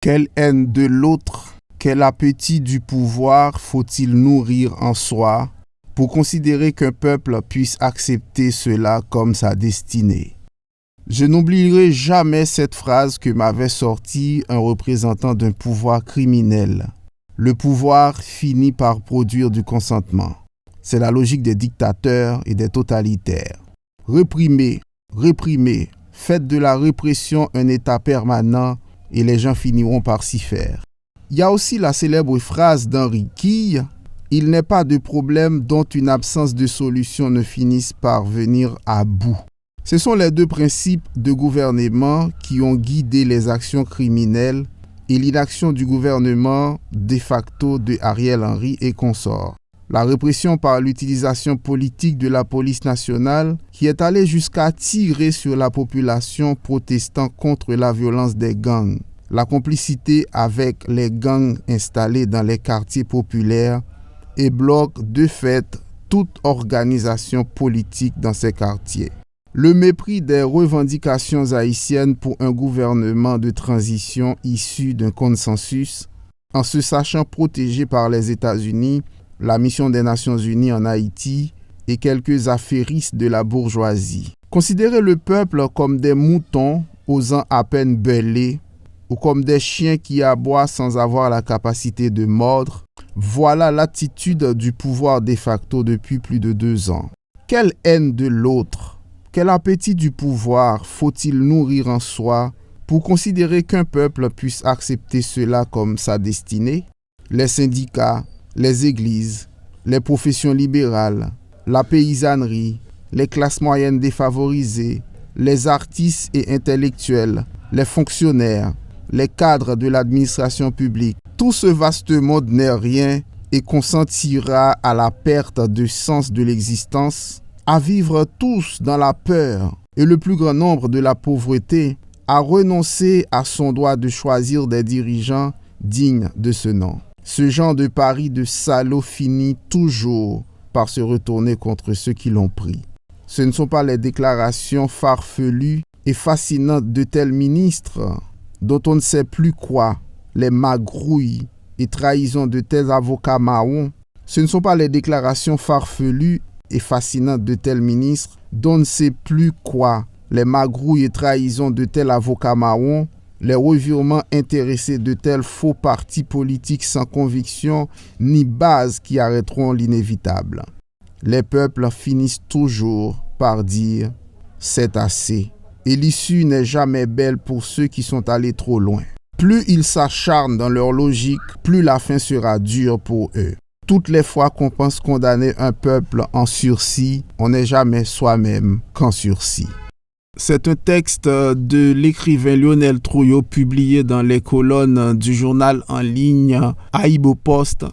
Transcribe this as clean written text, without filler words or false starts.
Quelle haine de l'autre, quel appétit du pouvoir faut-il nourrir en soi pour considérer qu'un peuple puisse accepter cela comme sa destinée? Je n'oublierai jamais cette phrase que m'avait sortie un représentant d'un pouvoir criminel. Le pouvoir finit par produire du consentement. C'est la logique des dictateurs et des totalitaires. Réprimer, réprimer, faites de la répression un état permanent et les gens finiront par s'y faire. Il y a aussi la célèbre phrase d'Henri Quille, « Il n'est pas de problème dont une absence de solution ne finisse par venir à bout ». Ce sont les deux principes de gouvernement qui ont guidé les actions criminelles et l'inaction du gouvernement de facto de Ariel Henry et consorts. La répression par l'utilisation politique de la police nationale qui est allée jusqu'à tirer sur la population protestant contre la violence des gangs. La complicité avec les gangs installés dans les quartiers populaires et bloque de fait toute organisation politique dans ces quartiers. Le mépris des revendications haïtiennes pour un gouvernement de transition issu d'un consensus, en se sachant protégé par les États-Unis, la mission des Nations Unies en Haïti et quelques affairistes de la bourgeoisie. Considérer le peuple comme des moutons osant à peine bêler ou comme des chiens qui aboient sans avoir la capacité de mordre, voilà l'attitude du pouvoir de facto depuis plus de 2 ans. Quelle haine de l'autre! Quel appétit du pouvoir faut-il nourrir en soi pour considérer qu'un peuple puisse accepter cela comme sa destinée? Les syndicats, les églises, les professions libérales, la paysannerie, les classes moyennes défavorisées, les artistes et intellectuels, les fonctionnaires, les cadres de l'administration publique, tout ce vaste monde n'est rien et consentira à la perte de sens de l'existence, à vivre tous dans la peur et le plus grand nombre de la pauvreté, à renoncer à son droit de choisir des dirigeants dignes de ce nom. Ce genre de pari de salaud finit toujours par se retourner contre ceux qui l'ont pris. Ce ne sont pas les déclarations farfelues et fascinantes de tels ministres dont on ne sait plus quoi, les magrouilles et trahisons de tels avocats marrons. Ce ne sont pas les déclarations farfelues et fascinantes de tels ministres dont on ne sait plus quoi, les magrouilles et trahisons de tels avocats marrons, les revirements intéressés de tels faux partis politiques sans conviction ni base qui arrêteront l'inévitable. Les peuples finissent toujours par dire « c'est assez » et l'issue n'est jamais belle pour ceux qui sont allés trop loin. Plus ils s'acharnent dans leur logique, plus la fin sera dure pour eux. Toutes les fois qu'on pense condamner un peuple en sursis, on n'est jamais soi-même qu'en sursis. C'est un texte de l'écrivain Lionel Trouillot publié dans les colonnes du journal en ligne Aïbo Post